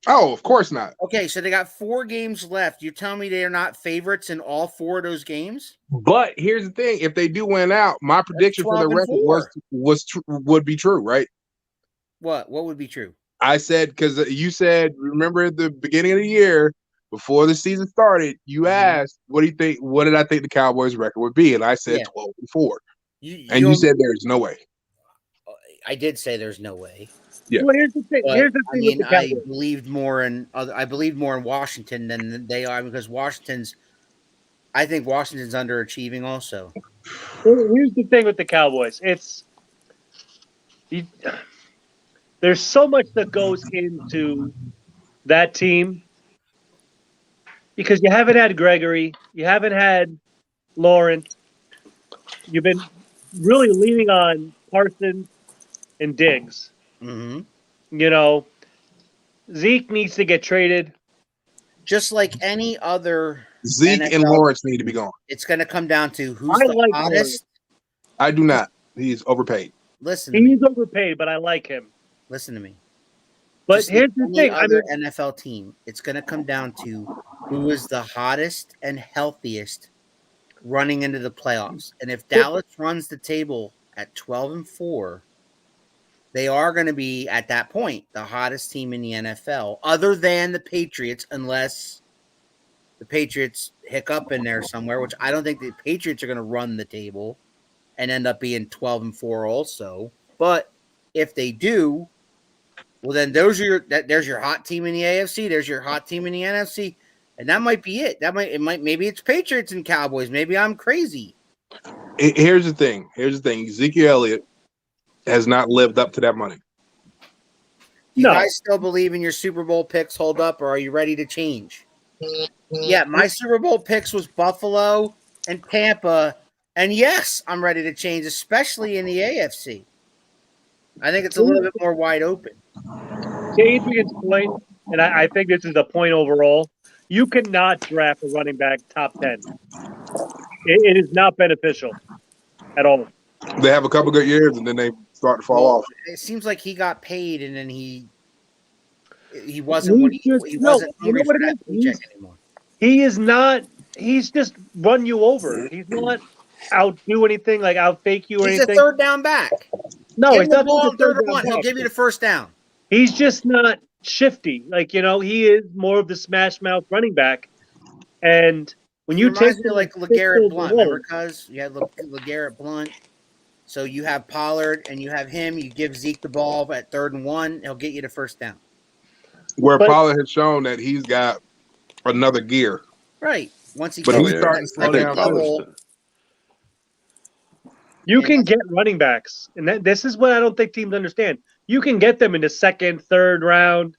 Oh, of course not. Okay, so they got 4 games left. You tell me they are not favorites in all 4 of those games? But here's the thing: if they do win out, my prediction for the record would be true, right? What would be true? I said, because you said, remember at the beginning of the year, before the season started, you asked, "What do you think? What did I think the Cowboys' record would be?" And I said 12-4. You said there's no way. I did say there's no way. Yeah. Well, here's the thing. With the Cowboys. I believed more in Washington than they are, because I think Washington's underachieving also. Here's the thing with the Cowboys. There's so much that goes into that team because you haven't had Gregory, you haven't had Lawrence, you've been really leaning on Parsons and Diggs. Mm-hmm. You know, Zeke needs to get traded. Just like any other Zeke NFL, and Lawrence need to be gone. It's going to come down to who's the hottest. Lawrence. I do not. He's overpaid. He's overpaid, but I like him. Listen to me. But just here's the thing: other NFL team, it's going to come down to who is the hottest and healthiest running into the playoffs. And if Dallas runs the table at 12-4, they are going to be at that point the hottest team in the NFL, other than the Patriots, unless the Patriots hiccup in there somewhere, which I don't think the Patriots are going to run the table and end up being 12-4 also. But if they do, well, then there's your hot team in the AFC. There's your hot team in the NFC, and that might be it. Maybe it's Patriots and Cowboys. Maybe I'm crazy. Here's the thing. Ezekiel Elliott has not lived up to that money. Do you guys still believe in your Super Bowl picks hold up, or are you ready to change? Yeah, my Super Bowl picks was Buffalo and Tampa, and yes, I'm ready to change, especially in the AFC. I think it's a little bit more wide open. To Adrian's point, and I think this is a point overall. You cannot draft a running back top 10. It is not beneficial at all. They have a couple good years, and then they start to fall off. It seems like he got paid, and then he wasn't what he wasn't hungry for that paycheck anymore. He is not. He's just run you over. He's not outdo anything, like outfake you or anything. He's a third down back. No, Give he's him the not ball just a on third third and one. down He'll back. give you the first down. He's just not shifty. Like, he is more of the smash mouth running back. And when you take me like LeGarrette Blount, remember? Because you had LeGarrette Blount. So you have Pollard and you have him. You give Zeke the ball at 3rd and 1. He'll get you the first down. Pollard has shown that he's got another gear. Right. Once he starting to slow down. You can get running backs, and this is what I don't think teams understand. You can get them in the 2nd, 3rd round.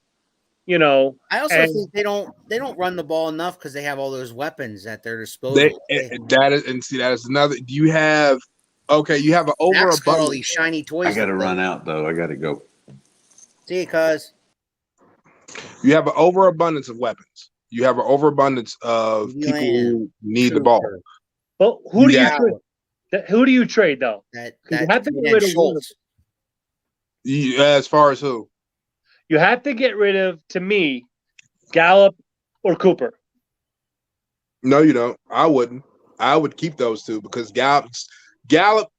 I also think they don't run the ball enough because they have all those weapons at their disposal. That is another. You have an overabundance. All these shiny toys. I got to run out though. I got to go. See you, cuz. You have an overabundance of weapons. You have an overabundance of people who need the ball. But who do you trade? Who do you trade though? That you have to get rid of Schultz. As far as who? You have to get rid of, to me, Gallup or Cooper. No, you don't. I wouldn't. I would keep those two because Gallup.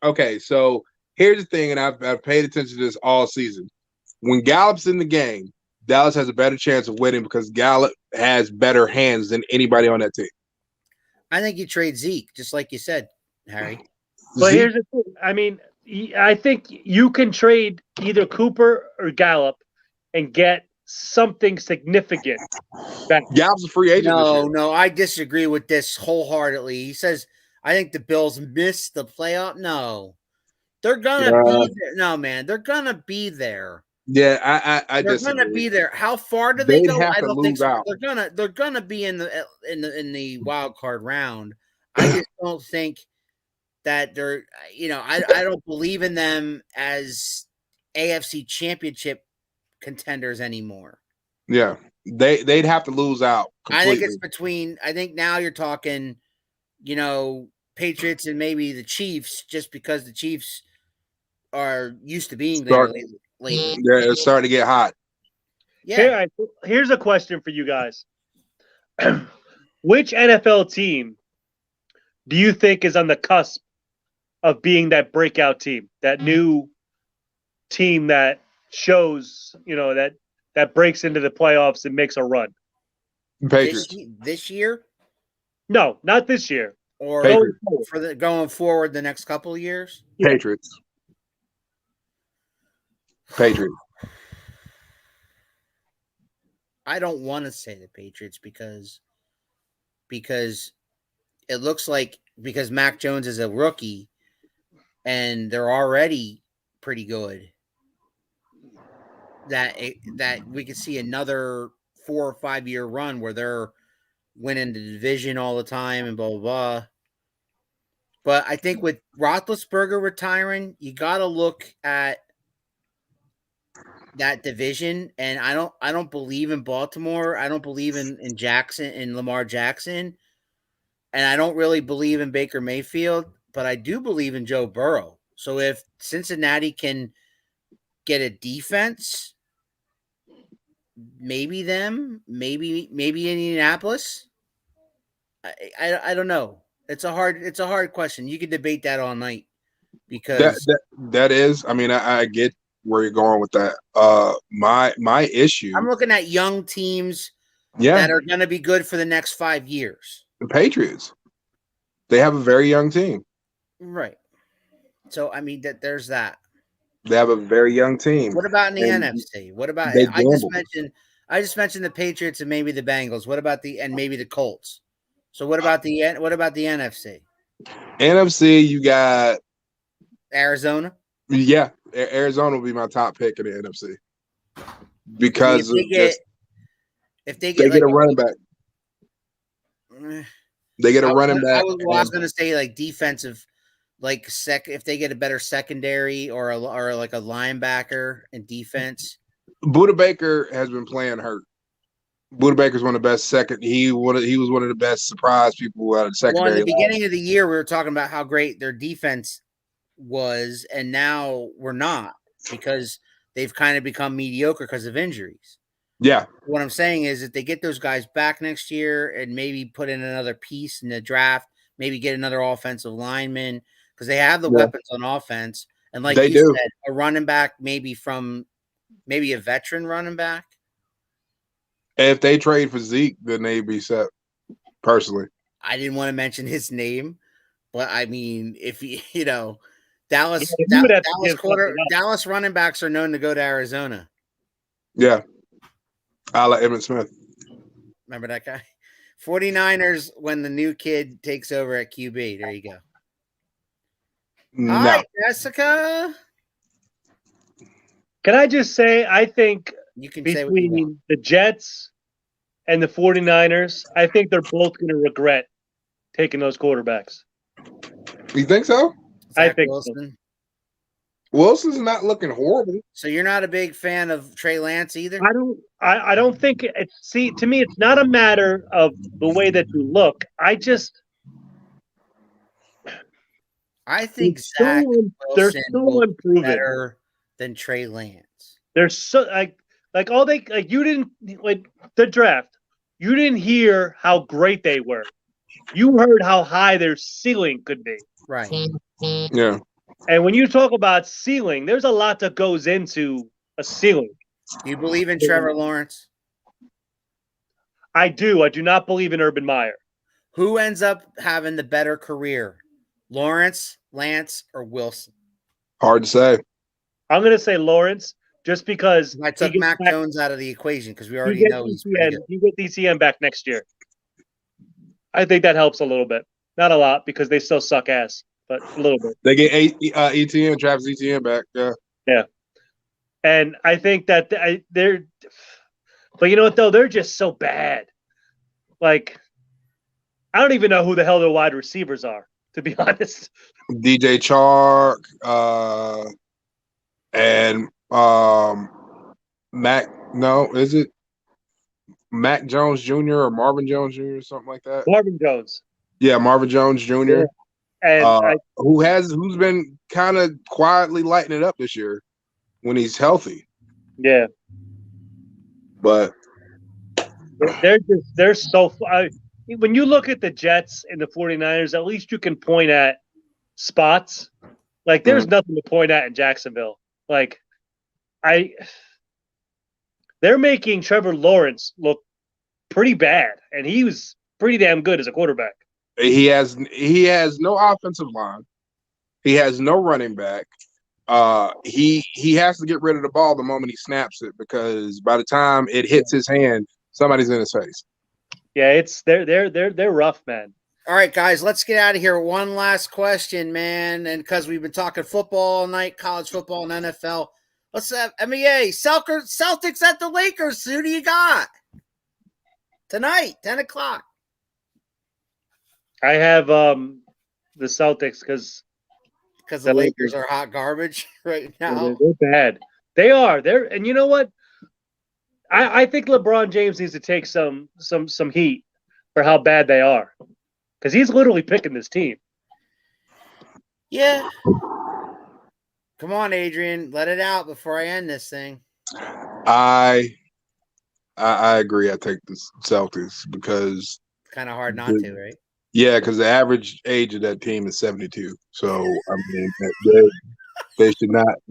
Okay, so here's the thing, and I've paid attention to this all season. When Gallup's in the game, Dallas has a better chance of winning because Gallup has better hands than anybody on that team. I think you trade Zeke, just like you said, Harry. But here's the thing. I mean, I think you can trade either Cooper or Gallup and get something significant back. Gallup's a free agent. No, I disagree with this wholeheartedly. He says, I think the Bills missed the playoff. No, they're going to be there. No, man, they're going to be there. Yeah, they're going to be there. How far do they go? I don't think so. They're going to be in the wild card round. I just don't think that they're, I don't believe in them as AFC championship contenders anymore. Yeah, they'd have to lose out completely. I think now you're talking, Patriots and maybe the Chiefs, just because the Chiefs are used to being there lately. Yeah, it's starting to get hot. Yeah. Here's a question for you guys. Which NFL team do you think is on the cusp of being that breakout team, that new team that shows, that breaks into the playoffs and makes a run? Patriots. This year? No, not this year. Or going forward the next couple of years? Patriots. I don't want to say the Patriots because it looks like because Mac Jones is a rookie and they're already pretty good that we could see another 4 or 5 year run where they're winning the division all the time and blah blah blah. But I think with Roethlisberger retiring, you got to look at that division, and I don't believe in Baltimore. I don't believe in Jackson and Lamar Jackson, and I don't really believe in Baker Mayfield, but I do believe in Joe Burrow. So if Cincinnati can get a defense, maybe them, maybe Indianapolis. I don't know. It's a hard question. You could debate that all night because that is. I mean, I get where you're going with that. My issue. I'm looking at young teams that are going to be good for the next 5 years. The Patriots. They have a very young team. Right. So I mean there's that. They have a very young team. What about in the NFC? What about I just mentioned the Patriots and maybe the Bengals. What about maybe the Colts? So what about the NFC? NFC, you got Arizona. Yeah, Arizona will be my top pick in the NFC because if they get a running back, they get a running back. I was going to say like defensive, like if they get a better secondary or like a linebacker in defense. Buda Baker has been playing hurt. Buda Baker's one of the best second. He was one of the best surprise people out of the secondary. Well, in the beginning of the year, we were talking about how great their defense was, and now we're not because they've kind of become mediocre because of injuries. Yeah. What I'm saying is if they get those guys back next year and maybe put in another piece in the draft, maybe get another offensive lineman because they have the weapons on offense. And like you said, a running back maybe a veteran running back. If they trade for Zeke, then they'd be set. Personally, I didn't want to mention his name, but I mean, if Dallas running backs are known to go to Arizona. Yeah, I like Emmitt Smith. Remember that guy? 49ers when the new kid takes over at QB. There you go. No. Hi, Jessica. Can I just say, I think you can between the Jets and the 49ers, I think they're both going to regret taking those quarterbacks. You think so? Zach I think Wilson. so. Wilson's not looking horrible. So you're not a big fan of Trey Lance either? I don't think it's. See, to me, it's not a matter of the way that you look. I think Zach Wilson so better than Trey Lance. They're so like all they like. You didn't like the draft. You didn't hear how great they were. You heard how high their ceiling could be. Right. Yeah. And when you talk about ceiling, there's a lot that goes into a ceiling. Do you believe in Trevor Lawrence? I do. I do not believe in Urban Meyer. Who ends up having the better career? Lawrence, Lance, or Wilson? Hard to say. I'm going to say Lawrence just because I took Mac Jones out of the equation because we already know he's pretty good. You get DCM back next year. I think that helps a little bit. Not a lot because they still suck ass, but a little bit. They get ETN, Travis ETN back. Yeah. Yeah. And I think that they're – but you know what, though? They're just so bad. Like, I don't even know who the hell their wide receivers are, to be honest. DJ Chark and Mac – no, is it Mac Jones Jr. or Marvin Jones Jr. or something like that? Marvin Jones. Yeah, Marvin Jones Jr. Yeah. And who's been kind of quietly lighting it up this year when he's healthy. Yeah. But they're so when you look at the Jets and the 49ers, at least you can point at spots. Like there's nothing to point at in Jacksonville. Like they're making Trevor Lawrence look pretty bad, and he was pretty damn good as a quarterback. He has no offensive line. He has no running back. He has to get rid of the ball the moment he snaps it because by the time it hits his hand, somebody's in his face. Yeah, they're rough, man. All right, guys, let's get out of here. One last question, man, and because we've been talking football all night, college football and NFL, let's have NBA Celtics at the Lakers. Who do you got tonight? 10:00. I have the Celtics because the Lakers are hot garbage right now. They're bad. They are. And you know what? I think LeBron James needs to take some heat for how bad they are because he's literally picking this team. Yeah. Come on, Adrian, let it out before I end this thing. I agree. I take the Celtics because it's kind of hard not to, right? Yeah, because the average age of that team is 72. So I mean,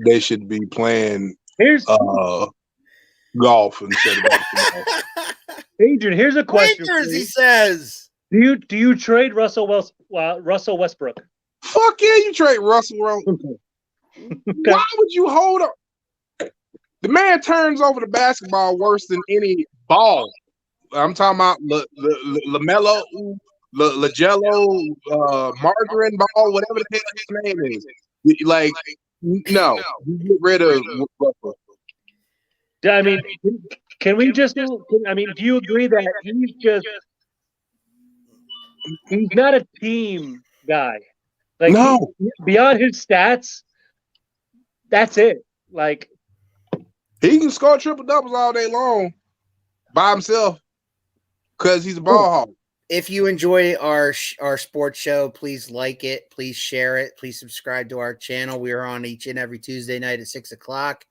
they should be playing golf instead of basketball. Adrian, here's a question. Lakers, he says. Do you trade Russell Westbrook? Fuck yeah, you trade Russell. Why would you hold up? The man turns over the basketball worse than any ball. I'm talking about LaMelo. LaJello, margarine ball, whatever the hell his name is. Like, no, you get rid of. I mean, can we just? I mean, do you agree that he's not a team guy? Like, no, beyond his stats, that's it. Like, He can score triple doubles all day long by himself because he's a ball hog. If you enjoy our sports show, please like it. Please share it. Please subscribe to our channel. We are on each and every Tuesday night at 6 o'clock.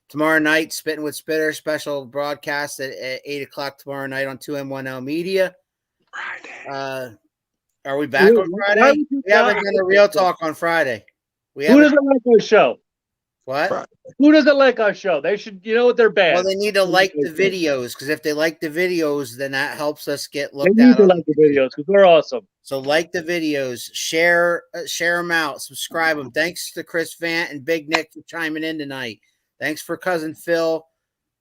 Tomorrow night, Spitting with Spitter, special broadcast at 8 o'clock tomorrow night on 2M1L Media. Friday. Are we back on Friday? We haven't done a real talk on Friday. Who doesn't like our show? What? Who doesn't like our show? They should, you know what, they're bad. Well, they need to like the videos, because if they like the videos, then that helps us get looked at. They need to like the videos because they're awesome. So like the videos, share them out, subscribe them. Thanks to Chris Vant and Big Nick for chiming in tonight. Thanks for Cousin Phil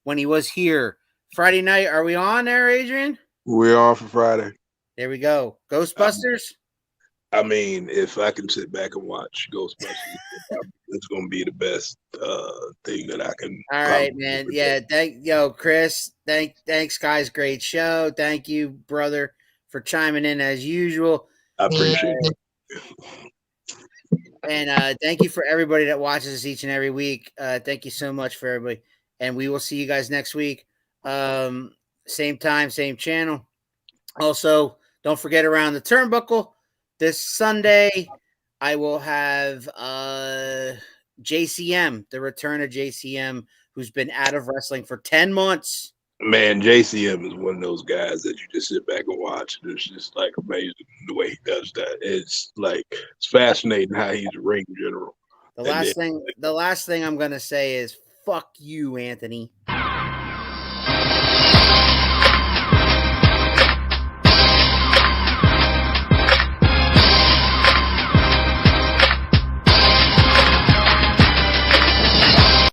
when he was here. Friday night, are we on there, Adrian? We're on for Friday. There we go. Ghostbusters? I mean, if I can sit back and watch Ghostbusters, it's going to be the best thing that I can. All right, man. Yeah, Chris. Thanks, guys. Great show. Thank you, brother, for chiming in as usual. I appreciate it. And thank you for everybody that watches us each and every week. Thank you so much for everybody. And we will see you guys next week. Same time, same channel. Also, don't forget around the turnbuckle this Sunday, I will have JCM, the return of JCM, who's been out of wrestling for 10 months. Man, JCM is one of those guys that you just sit back and watch. It's just like amazing the way he does that. It's fascinating how he's a ring general. The last thing I'm gonna say is fuck you, Anthony.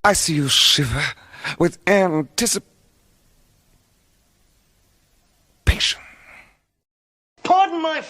I see you shiver with anticipation. Pardon my